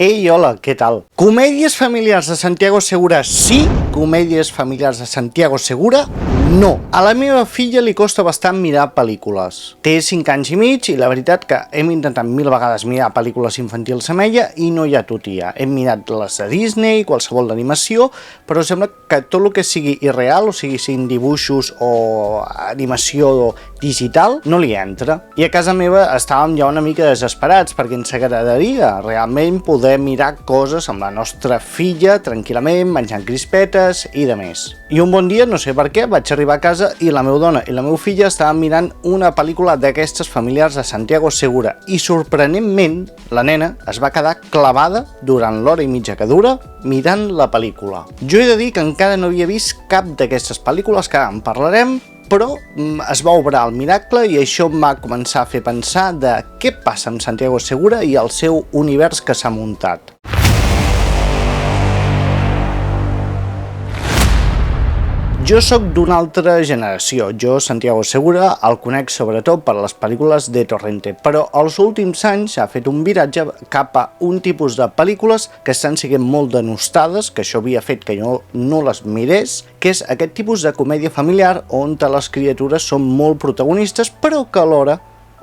Ei, hola, què tal? Comèdies familiars de Santiago Segura sí, comèdies familiars de Santiago Segura no. A la meva filla li costa bastant mirar pel·lícules. Té 5 anys i mig i la veritat que hem intentat 1000 vegades mirar pel·lícules infantils amb ella i no hi ha tutia. Hem mirat les de Disney, qualsevol d'animació, però sembla que tot el que sigui irreal, o sigui, siguin dibuixos o animació digital, no li entra. I a casa meva estàvem ja una mica desesperats perquè ens agradaria realment poder mirar coses amb la nostra filla tranquil·lament, menjant crispetes i de més. I un bon dia, no sé per què, vaig arribar a casa i la meva dona i la meva filla estaven mirant una pel·lícula d'aquestes familiars de Santiago Segura i sorprenentment la nena es va quedar clavada durant l'hora i mitja que dura mirant la pel·lícula. Jo he de dir que encara no havia vist cap d'aquestes pel·lícules, que en parlarem, però es va obrar el miracle i això em va començar a fer pensar de què passa amb Santiago Segura i el seu univers que s'ha muntat. Jo sóc d'una altra generació. Jo, Santiago Segura, el conec sobretot per les pel·lícules de Torrente, però els últims anys ha fet un viratge cap a un tipus de pel·lícules que estan sent molt denostades, que això havia fet que jo no les mirés, que és aquest tipus de comèdia familiar on les criatures són molt protagonistes, però que alhora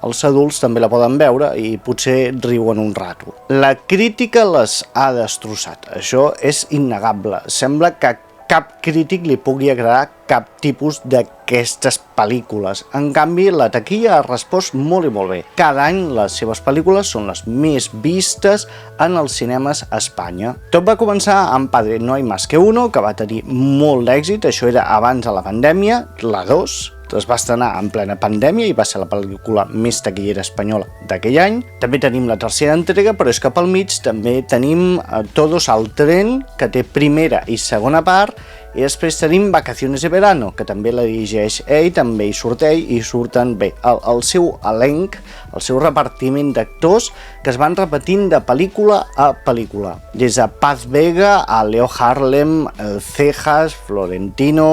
els adults també la poden veure i potser riuen un rato. La crítica les ha destrossat. Això és innegable. Sembla que cap crític li pugui agradar cap tipus d'aquestes pel·lícules. En canvi, la taquilla ha respost molt i molt bé. Cada any les seves pel·lícules són les més vistes en els cinemes a Espanya. Tot va començar amb Padre No hay más que uno, que va tenir molt d'èxit. Això era abans de la pandèmia, la 2. Es va estrenar en plena pandèmia i va ser la pel·lícula més taquillera espanyola d'aquell any. També tenim la tercera entrega, però és que pel mig també tenim Todos al tren, que té primera i segona part, i després tenim Vacaciones de verano, que també la dirigeix ell, també hi surt ell, i surten bé el seu elenc, el seu repartiment d'actors, que es van repetint de pel·lícula a pel·lícula. Des de Paz Vega a Leo Harlem, Cejas, Florentino...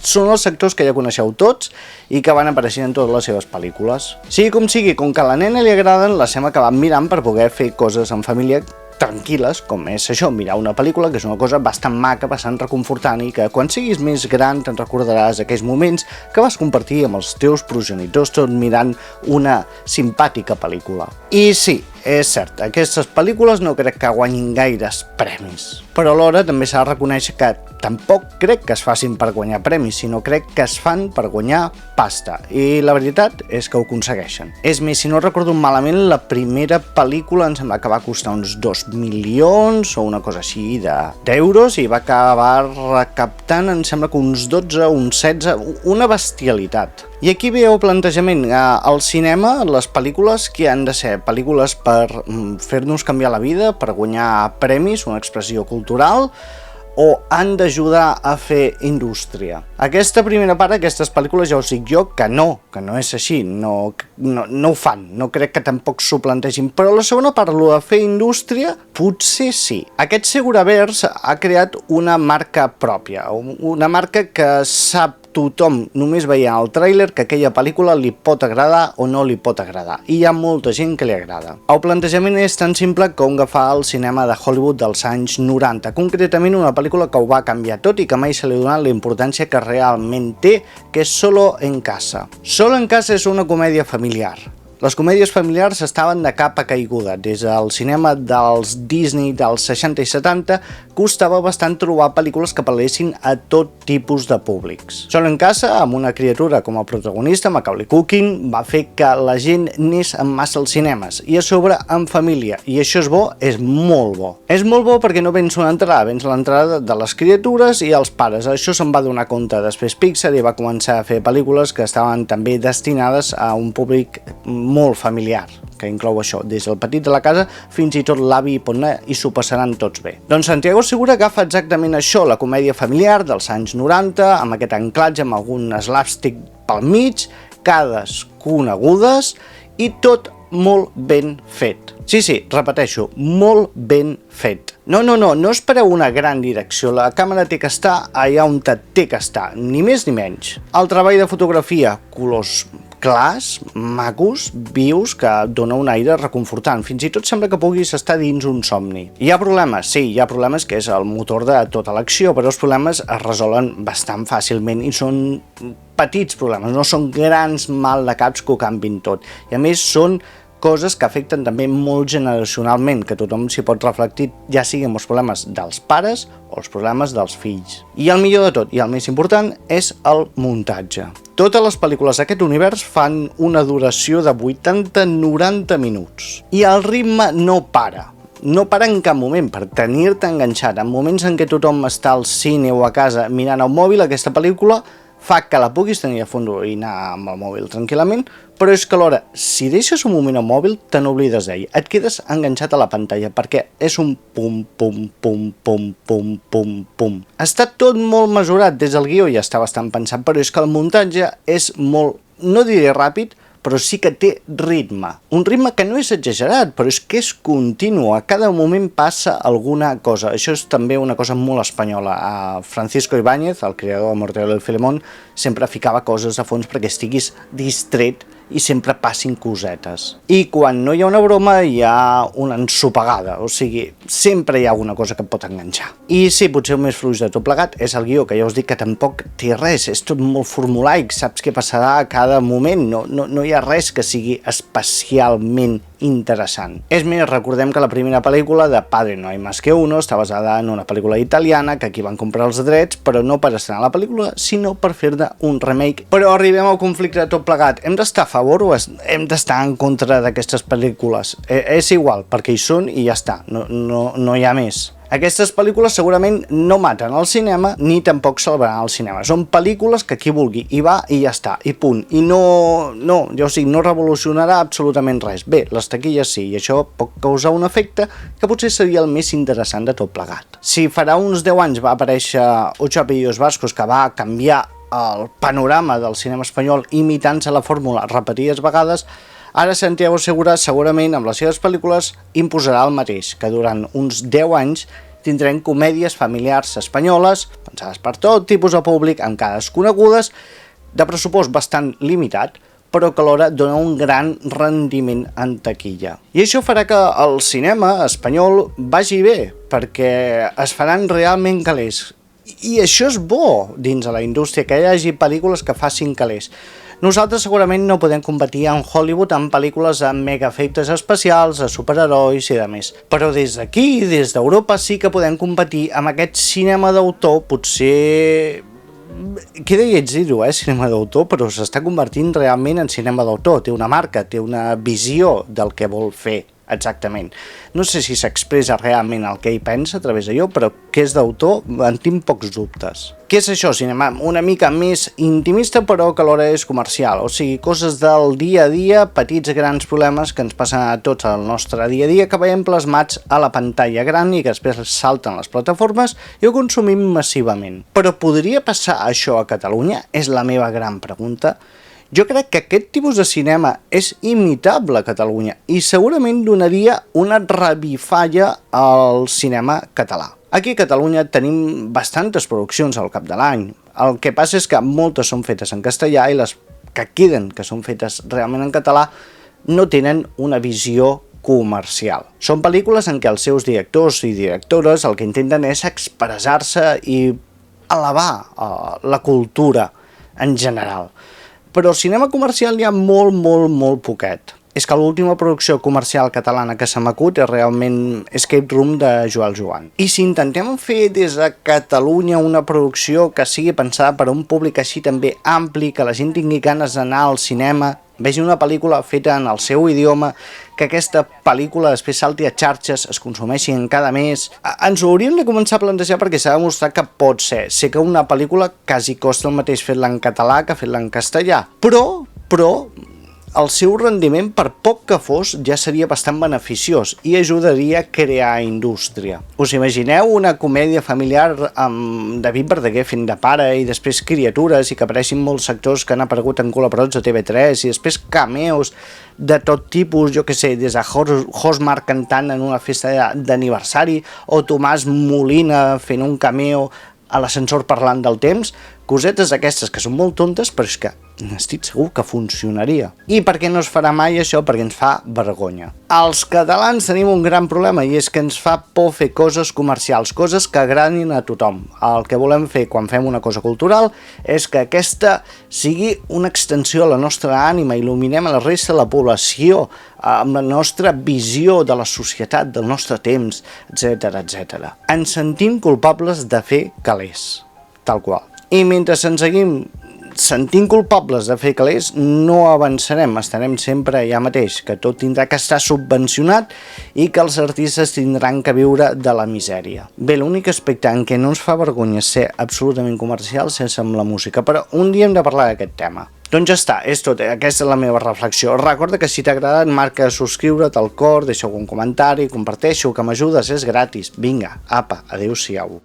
són els actors que ja coneixeu tots i que van apareixent en totes les seves pel·lícules. Sigui com sigui, com que a la nena li agraden, les hem acabat mirant per poder fer coses en família tranquil·les, com és això, mirar una pel·lícula, que és una cosa bastant maca, bastant reconfortant i que quan siguis més gran te'n recordaràs aquells moments que vas compartir amb els teus progenitors tot mirant una simpàtica pel·lícula. I sí, és cert, aquestes pel·lícules no crec que guanyin gaires premis, però alhora també s'ha de reconèixer que tampoc crec que es facin per guanyar premis, sinó crec que es fan per guanyar pasta, i la veritat és que ho aconsegueixen. És més, si no recordo malament, la primera pel·lícula em sembla que va costar uns 2 milions o una cosa així d'euros i va acabar recaptant, em sembla que uns 12, uns 16, una bestialitat. I aquí ve el plantejament. Al cinema, les pel·lícules que han de ser pel·lícules per fer-nos canviar la vida, per guanyar premis, una expressió cultural, o han d'ajudar a fer indústria? Aquesta primera part, aquestes pel·lícules, ja us dic jo que no és així, no ho fan, no crec que tampoc s'ho plantegin, però la segona part, el de fer indústria, potser sí. Aquest Seguraverse ha creat una marca pròpia, una marca que sap tothom, només veient el tràiler, que aquella pel·lícula li pot agradar o no li pot agradar. I hi ha molta gent que li agrada. El plantejament és tan simple com agafar el cinema de Hollywood dels anys 90, concretament una pel·lícula que ho va canviar tot i que mai se li ha donat la importància que realment té, que és Solo en casa. Solo en casa és una comèdia familiar. Les comèdies familiars estaven de capa caiguda. Des del cinema dels Disney dels 60 i 70 costava bastant trobar pel·lícules que parlessin a tot tipus de públics. Solo en casa, amb una criatura com a protagonista, Macaulay Culkin, va fer que la gent anés en massa als cinemes, i a sobre en família, i això és bo, és molt bo. És molt bo perquè no vens una entrada, vens l'entrada de les criatures i els pares. Això se'n va donar compte després Pixar i va començar a fer pel·lícules que estaven també destinades a un públic molt familiar, que inclou això, des del petit de la casa fins i tot l'avi hi pot anar i s'ho passaran tots bé. Doncs Santiago Segura agafa exactament això, la comèdia familiar dels anys 90, amb aquest anclatge, amb algun slapstick pel mig, cares conegudes i tot molt ben fet. Sí, repeteixo, molt ben fet. No espereu una gran direcció, la càmera té que estar allà on té que estar, ni més ni menys. El treball de fotografia, colors clars, macos, vius, que dona un aire reconfortant. Fins i tot sembla que puguis estar dins un somni. Hi ha problemes? Sí, hi ha problemes, que és el motor de tota l'acció, però els problemes es resolen bastant fàcilment i són petits problemes, no són grans maldecaps que ho canvin tot. I a més són coses que afecten també molt generacionalment, que tothom s'hi pot reflectir, ja siguin els problemes dels pares o els problemes dels fills. I el millor de tot, i el més important, és el muntatge. Totes les pel·lícules d'aquest univers fan una duració de 80-90 minuts. I el ritme no para. No para en cap moment, per tenir-te enganxat. En moments en què tothom està al cine o a casa mirant el mòbil, aquesta pel·lícula fa que la puguis tenir a fons i anar amb el mòbil tranquil·lament, però és que alhora, si deixes un moment el mòbil, te n'oblides d'ell. Et quedes enganxat a la pantalla, perquè és un pum, pum, pum, pum, pum, pum, pum. Està tot molt mesurat, des del guió ja està bastant pensat, però és que el muntatge és molt, no diré ràpid, però sí que té ritme. Un ritme que no és exagerat, però és que és continu. A cada moment passa alguna cosa. Això és també una cosa molt espanyola. Francisco Ibáñez, el creador de Mortadelo y Filemón, sempre ficava coses a fons perquè estiguis distret i sempre passin cosetes. I quan no hi ha una broma hi ha una ensopegada, o sigui, sempre hi ha alguna cosa que et pot enganxar. I sí, potser el més fluix de tot plegat és el guió, que ja us dic que tampoc té res, és tot molt formulaic, saps què passarà a cada moment, no hi ha res que sigui especialment interessant. És més, recordem que la primera pel·lícula de Padre no hay más que uno està basada en una pel·lícula italiana que aquí van comprar els drets, però no per estrenar la pel·lícula, sinó per fer-ne un remake. Però arribem al conflicte de tot plegat. Hem d'estar a favor o hem d'estar en contra d'aquestes pel·lícules? És igual, perquè hi són i ja està, no hi ha més. Aquestes pel·lícules segurament no maten el cinema ni tampoc salvaran el cinema. Són pel·lícules que qui vulgui hi va i ja està, i punt. I no revolucionarà absolutament res. Bé, les taquilles sí, i això pot causar un efecte que potser seria el més interessant de tot plegat. Si farà uns 10 anys va aparèixer Ocho apellidos vascos, que va canviar el panorama del cinema espanyol imitant-se la fórmula repetides vegades, ara Santiago Segura segurament amb les seves pel·lícules imposarà el mateix, que durant uns 10 anys tindrem comèdies familiars espanyoles, pensades per tot tipus de públic, amb cares conegudes, de pressupost bastant limitat, però que alhora dona un gran rendiment en taquilla. I això farà que el cinema espanyol vagi bé, perquè es faran realment calés. I això és bo dins de la indústria, que hi hagi pel·lícules que facin calés. Nosaltres segurament no podem competir en Hollywood amb pel·lícules amb mega efectes especials, de superherois i de més. Però des d'aquí, des d'Europa, sí que podem competir amb aquest cinema d'autor, potser... Queda lleig dir-ho, cinema d'autor, però s'està convertint realment en cinema d'autor. Té una marca, té una visió del que vol fer. Exactament. No sé si s'expressa realment el que ell pensa a través d'allò, però que és d'autor en tinc pocs dubtes. Què és això, cinema? Una mica més intimista, però que alhora és comercial. O sigui, coses del dia a dia, petits grans problemes que ens passen a tots al nostre dia a dia, que veiem plasmats a la pantalla gran i que després salten les plataformes i ho consumim massivament. Però podria passar això a Catalunya? És la meva gran pregunta. Jo crec que aquest tipus de cinema és imitable a Catalunya i segurament donaria una revifalla al cinema català. Aquí a Catalunya tenim bastantes produccions al cap de l'any. El que passa és que moltes són fetes en castellà i les que queden, que són fetes realment en català, no tenen una visió comercial. Són pel·lícules en què els seus directors i directores el que intenten és expressar-se i elevar la cultura en general. Però cinema comercial hi ha molt poquet. És que l'última producció comercial catalana que se m'acut és realment Escape Room de Joel Joan. I si intentem fer des de Catalunya una producció que sigui pensada per a un públic així també ampli, que la gent tingui ganes d'anar al cinema, vegi una pel·lícula feta en el seu idioma, que aquesta pel·lícula després salti a xarxes, es consumeixi en cada mes... Ens ho hauríem de començar a plantejar perquè s'ha demostrat que pot ser. Sé que una pel·lícula quasi costa el mateix fer-la en català que fer-la en castellà, però el seu rendiment, per poc que fos, ja seria bastant beneficiós i ajudaria a crear indústria. Us imagineu una comèdia familiar amb David Verdaguer fent de pare i després criatures i que apareixin molts actors que han aparegut en Col·laborats a TV3 i després cameos de tot tipus, jo que sé, des de Hosmar cantant en una festa d'aniversari o Tomàs Molina fent un cameo a l'ascensor parlant del temps, Cosetes aquestes que són molt tontes, però és que estic segur que funcionaria. I per què no es farà mai això? Perquè ens fa vergonya. Els catalans tenim un gran problema i és que ens fa por fer coses comercials, coses que agradin a tothom. El que volem fer quan fem una cosa cultural és que aquesta sigui una extensió a la nostra ànima, il·luminem a la resta de la població, amb la nostra visió de la societat, del nostre temps, etc etc. Ens sentim culpables de fer calés, tal qual. I mentre ens seguim sentint culpables de fer calés, no avançarem, estarem sempre allà mateix, que tot tindrà que estar subvencionat i que els artistes tindran que viure de la misèria. Bé, l'únic aspecte en què no ens fa vergonya ser absolutament comercials és amb la música, però un dia hem de parlar d'aquest tema. Doncs ja està, és tot, aquesta és la meva reflexió. Recorda que si t'ha agradat, marca subscriure't al cor, deixa algun comentari, comparteixo, que m'ajudes, és gratis. Vinga, apa, adeu-siau.